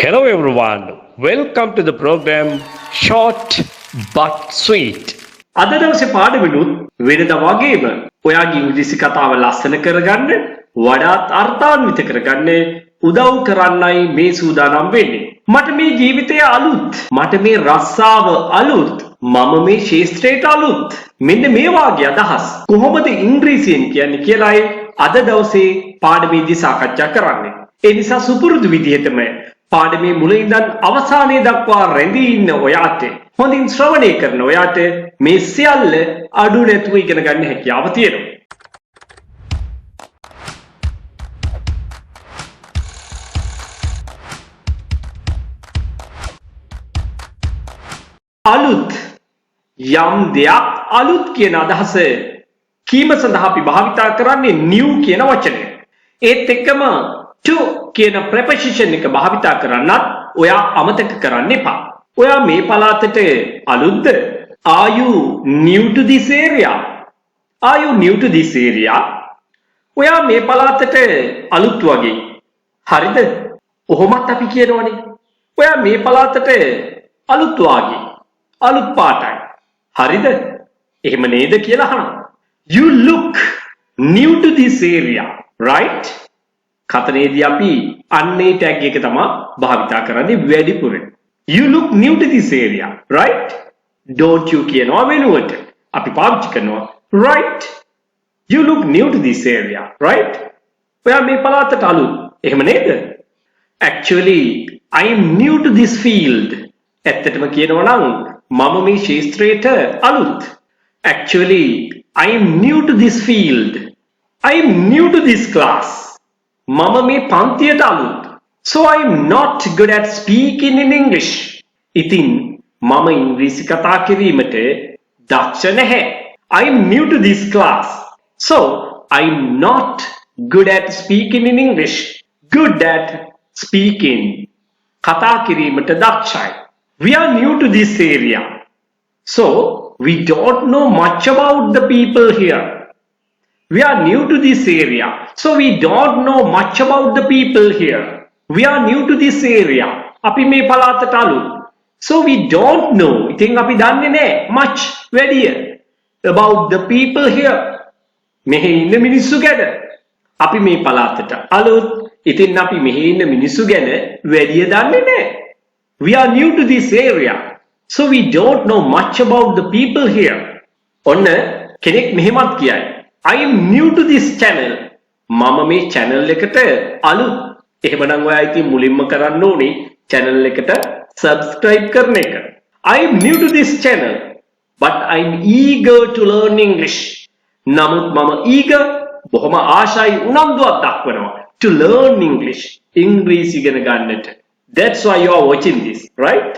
Hello everyone, welcome to the program Short but Sweet. අද දවසේ පාඩමෙනුත් වෙනදා වගේම ඔයාගේ ඉංග්‍රීසි කතාව ලස්සන කරගන්න වඩාත් අර්ථාන්විත කරගන්න උදව් කරන්නයි මේ සූදානම් වෙන්නේ. මට මේ ජීවිතය අලුත්. මට මේ රස්සාව අලුත්. මම මේ ශාස්ත්‍රයට අලුත්. මෙන්න මේ වාගේ අදහස් කොහොමද ඉංග්‍රීසියෙන් කියන්නේ කියලායි අද දවසේ පාඩමේදී සාකච්ඡා කරන්නේ. ඒ නිසා සුපුරුදු විදිහටම පාඩමේ මුල ඉඳන් අවසානයේ දක්වා රැඳී ඉන්න ඔයාට හොඳින් ශ්‍රවණය කරන ඔයාට මේ සියල්ල අඩු නැතුව ඉගෙන ගන්න හැකියාව තියෙනවා. අලුත් යම් දෙයක් අලුත් කියන අදහස කීම සඳහා අපි භාවිතා කරන්නේ new කියන වචනය. ඒත් එක්කම to කියන preposition එක භාවිතා කරන්නත් ඔයා අමතක කරන්න එපා. ඔයා මේ පළාතට අලුත්ද? Are you new to this area? Are you new to this area? ඔයා මේ පළාතට අලුත් වගේ. හරිද? කොහොමත් අපි කියනවනේ. ඔයා මේ පළාතට අලුත් වගේ. අලුත් පාටයි. හරිද? එහෙම නේද කියලා අහනවා. You look new to this area, right? කතනේදී අපි අන්නේ ටැග් එක තමයි භාවිතා කරන්නේ වැඩිපුරෙන්. You look new to this area, right? Don't you කියනවා වෙනුවට අපි පාවිච්චි කරනවා right? You look new to this area, right? ඔයා මේ පළාතට අලුත්. එහෙම නේද? Actually, I am new to this field. ඇත්තටම කියනවා නම් මම මේ ශාස්ත්‍රයට අලුත්. Actually, I am new to this field. I am new to this class. මම මේ පන්තියට අලුත්. So I am not good at speaking in English. ඉතින් මම ඉංග්‍රීසි කතා කිරීමට දක්ෂ නැහැ. I am new to this class. So I am not good at speaking in English. Good at speaking. කතා කිරීමට දක්ෂයි. We are new to this area. So we don't know much about the people here. We are new to this area. So we don't know much about the people here. We are new to this area. අපි මේ පළාතට අලුත්. So we don't know. ඉතින් අපි දන්නේ නැහැ much වැඩිය about the people here. මෙහි ඉන්න මිනිස්සු ගැන. අපි මේ පළාතට අලුත්. ඉතින් අපි මෙහි ඉන්න මිනිස්සු ගැන වැඩිය දන්නේ නැහැ. We are new to this area. So we don't know much about the people here. ඔන්න කෙනෙක් මෙහෙමත් කියයි. I am new to this channel. මම මේ channel එකට අලුත්. එහෙමනම් ඔයා ඉතින් මුලින්ම කරන්න ඕනේ channel එකට subscribe කරන එක. I am new to this channel, but I am eager to learn English. නමුත් මම eager බොහොම ආශයි උනන්දුවක් දක්වනවා to learn English. ඉංග්‍රීසි ඉගෙන ගන්නට. That's why you are watching this, right?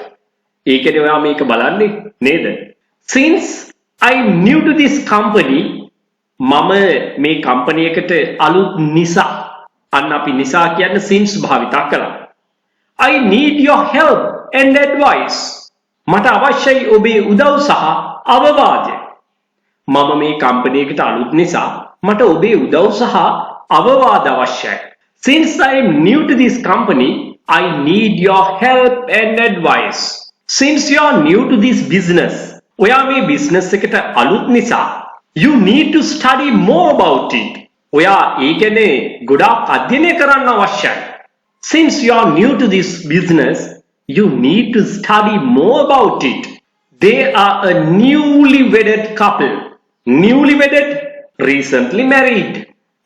ඒකනේ ඔයා මේක බලන්නේ නේද? Since I am new to this company, මම මේ කම්පැනි එකට අලුත් නිසා අන්න අපි නිසා කියන්නේ since භාවිතා කරා. I need your help and advice. මට අවශ්‍යයි ඔබේ උදව් සහ අවවාදය. මම මේ කම්පැනි එකට අලුත් නිසා මට ඔබේ උදව් සහ අවවාද අවශ්‍යයි. Since I am new to this company, I need your help and advice. Since you are new to this business, ඔයා මේ business එකට අලුත් නිසා you need to study more about it. ඔයා ඒ ගැන ගොඩාක් අධ්‍යයනය කරන්න අවශ්‍යයි. Since you are new to this business, you need to study more about it. They are a newly wedded couple. Newly wedded, recently married.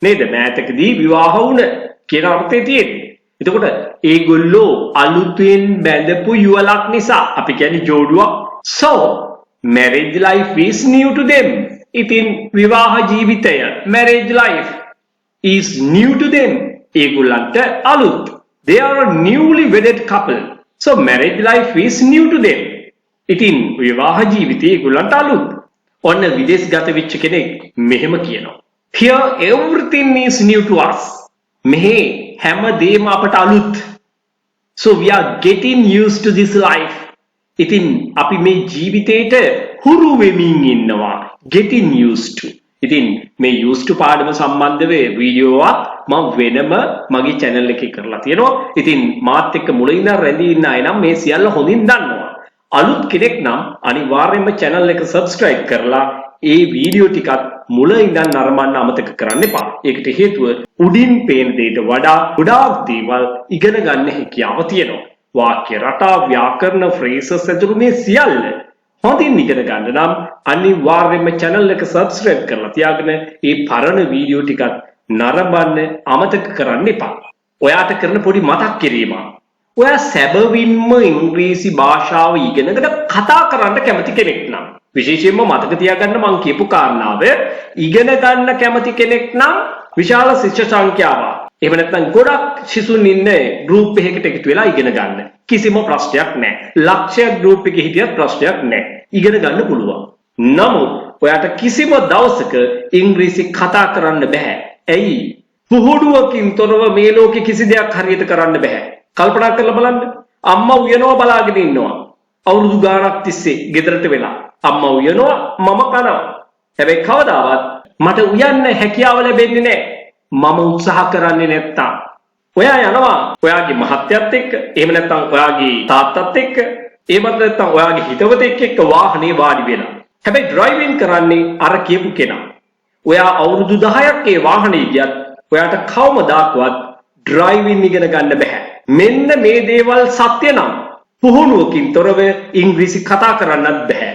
නේද? මෑතකදී විවාහ වුණ කියන අර්ථය තියෙන්නේ. එතකොට ඒගොල්ලෝ අලුතෙන් බැඳපු යුවලක් නිසා අපි කියන්නේ ජෝඩුවක්. So marriage life is new to them. ඉතින් විවාහ ජීවිතය marriage life is new to them. ඒගොල්ලන්ට අලුත්. They are a newly wedded couple. So marriage life is new to them. ඉතින් විවාහ ජීවිතය ඒගොල්ලන්ට අලුත්. ඔන්න විදේශගත වෙච්ච කෙනෙක් මෙහෙම කියනවා. Here everything is new to us. මෙහි හැම දෙයක්ම අපට අලුත්. So we are getting used to this life. ඉතින් අපි මේ ජීවිතේට හුරු වෙමින් ඉන්නවා. Getting used to. ඉතින් මේ used to පාඩම සම්බන්ධව වීඩියෝවක් මම වෙනම මගේ channel එකේ කරලා තියෙනවා. ඉතින් මාත් එක්ක මුලින් ඉඳන් රැඳී ඉන්න අය නම් මේ සියල්ල හොඳින් දන්නවා. අලුත් කෙනෙක් නම් අනිවාර්යයෙන්ම channel එක subscribe කරලා ඒ වීඩියෝ ටිකත් මුලින් ඉඳන් නරඹන්න අමතක කරන්න එපා. ඒකට හේතුව උඩින් පේන දෙයට වඩා ගොඩාක් දේවල් ඉගෙන ගන්න හැකියාව තියෙනවා. වාක්‍ය රටා, ව්‍යාකරණ, phrases ඇතුළු මේ සියල්ල හොඳින් ඉගෙන ගන්න නම් අනිවාර්යයෙන්ම channel එක subscribe කරලා තියාගෙන මේ පරණ වීඩියෝ ටිකත් නරඹන්න අමතක කරන්න එපා. ඔයාට කරන පොඩි මතක් කිරීමක්. ඔයා සැබවින්ම ඉංග්‍රීසි භාෂාව ඉගෙනගෙන කතා කරන්න කැමති කෙනෙක් නම් විශේෂයෙන්ම මතක තියාගන්න මම කියපු කාරණාව ඉගෙන ගන්න කැමති කෙනෙක් නම් විශාල ශිෂ්‍ය සංඛ්‍යාවක් එහෙම නැත්නම් ගොඩක් සිසුන් ඉන්නේ group එකකට එකතු වෙලා ඉගෙන ගන්න. කිසිම ප්‍රශ්නයක් නැහැ. ලක්ෂයක් group එකේ හිටියත් ප්‍රශ්නයක් නැහැ. ඉගෙන ගන්න පුළුවන්. නමුත් ඔයාට කිසිම දවසක ඉංග්‍රීසි කතා කරන්න බෑ. ඇයි? පුහුණුවකින් තොරව මේ ලෝකේ කිසි දෙයක් හරියට කරන්න බෑ. කල්පනා කරලා බලන්න. අම්මා උයනවා බලාගෙන ඉන්නවා. අවුරුදු ගාණක් තිස්සේ ගෙදරට වෙලා. අම්මා උයනවා මම කනවා. හැබැයි කවදාවත් මට උයන්න හැකියාව ලැබෙන්නේ නැහැ. මම උත්සාහ කරන්නේ නැත්තම්. ඔයා යනවා ඔයාගේ මහත්තයත් එක්ක, එහෙම නැත්නම් ඔයාගේ තාත්තත් එක්ක, එහෙමත් නැත්නම් ඔයාගේ හිතවතෙක් එක්ක වාහනේ වාඩි වෙලා. හැබැයි ඩ්‍රයිවිං කරන්නේ අර කියපු කෙනා. ඔයා අවුරුදු 10ක් ඒ වාහනේ ගියත් ඔයාට කවමදාකවත් ඩ්‍රයිවිං ඉගෙන ගන්න බෑ. මෙන්න මේ දේවල් සත්‍ය නම් පුහුණුවකින් තොරව ඉංග්‍රීසි කතා කරන්නත් බෑ.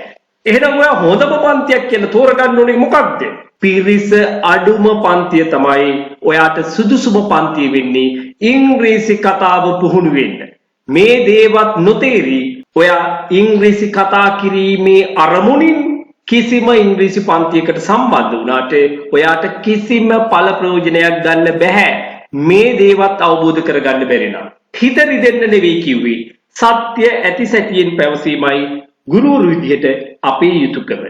එහෙනම් ඔයා හොඳම පන්තියක් කියලා තෝරගන්න ඕනේ මොකක්ද? පිරිස අඩුම පන්තිය තමයි ඔයාට සුදුසුම පන්තිය වෙන්නේ ඉංග්‍රීසි කතාව පුහුණු වෙන්න. මේ දේවත් නොතේරි ඔයා ඉංග්‍රීසි කතා කිරීමේ අරමුණින් කිසිම ඉංග්‍රීසි පන්තියකට සම්බන්ධ වුණාට ඔයාට කිසිම ඵල ප්‍රයෝජනයක් ගන්න බෑ. මේ දේවත් අවබෝධ කරගන්න බැරි නම් හිත රිදෙන්න නෙවෙයි කිව්වේ. සත්‍ය ඇති සැටියෙන් පැවසීමයි ගුරුවරු විදිහට අපේ යුතුයකම.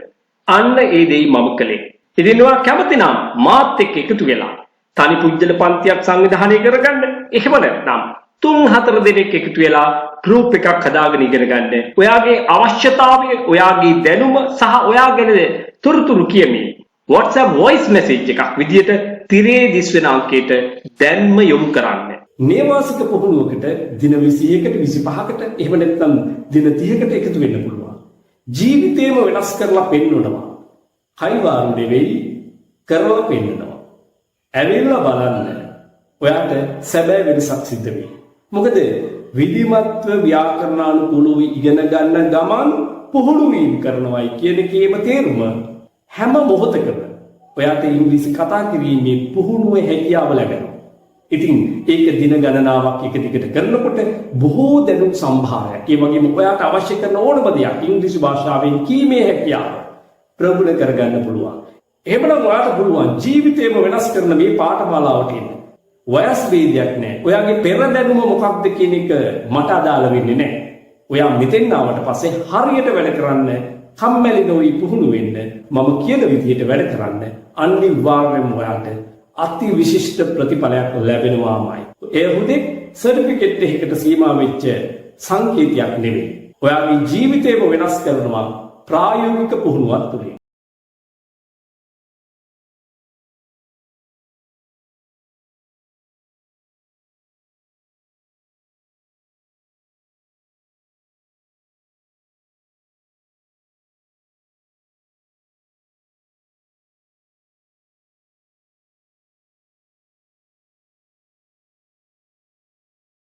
අන්න ඒ දෙයි මම කළේ. ඉතින් ඔයා කැමති නම් මාත් එක්ක එකතු වෙලා තනි පුජ්‍යල පන්තියක් සංවිධානය කරගන්න. එහෙම නැත්නම් 3-4 දෙනෙක් එකතු වෙලා group එකක් හදාගෙන ඉගෙන ගන්න. ඔයාගේ අවශ්‍යතාවය, ඔයාගේ දැනුම සහ ඔයා ගැන තොරතුරු කියමින් WhatsApp voice message එකක් විදියට තිරේ දිස් වෙන අංකයට දැන්ම යොමු කරන්න. නේවාසික පුහුණුවකට දින 21කට 25කට එහෙම නැත්නම් දින 30කට එකතු වෙන්න පුළුවන්. ජීවිතේම වෙනස් කරලා පෙන්වනවා. කයිවාරු නෙවෙයි කරලා පෙන්නනවා. ඇවිල්ලා බලන්න. ඔයාට සැබෑ වෙනසක් සිද්ධ වෙයි. මොකද විධිමත්ව ව්‍යාකරණානුකූලව ඉගෙන ගන්න ගමන් පුහුණු වීම කරනවායි කියන කේම තේරුම හැම මොහොතකම ඔයාට ඉංග්‍රීසි කතා කිරීමේ පුහුණුවේ හැකියාව ලැබෙනවා. ඉතින් ඒක දින ගණනාවක් එක දිගට කරනකොට බොහෝ දැනුම් සම්භාරයක්. ඒ වගේම ඔයාට අවශ්‍ය කරන ඕනම දෙයක් ඉංග්‍රීසි භාෂාවෙන් කීමේ හැකියාව ප්‍රගුණ කරගන්න පුළුවන්. එහෙමනම් ඔයාට පුළුවන් ජීවිතේම වෙනස් කරන මේ පාඨමාලාවට එන්න. වයස් ભેදයක් නැහැ. ඔයාගේ පෙර දැනුම මොකක්ද කියන එක මට අදාළ වෙන්නේ නැහැ. ඔයා මෙතෙන් ආවට පස්සේ හරියට වැඩ කරන්න, කම්මැලි නොවි පුහුණු වෙන්න, මම කියන විදිහට වැඩ කරන්න අනිවාර්යයෙන්ම ඔයාට අති විශිෂ්ට ප්‍රතිඵලයක් ලැබෙනවාමයි. ඒ හුදෙක් සර්ටිෆිකේට් එකකට සීමා වෙච්ච සංකේතයක් නෙවෙයි. ඔයාගේ ජීවිතේම වෙනස් කරනවා ප්‍රායෝගික පුහුණුවක් තුලින්.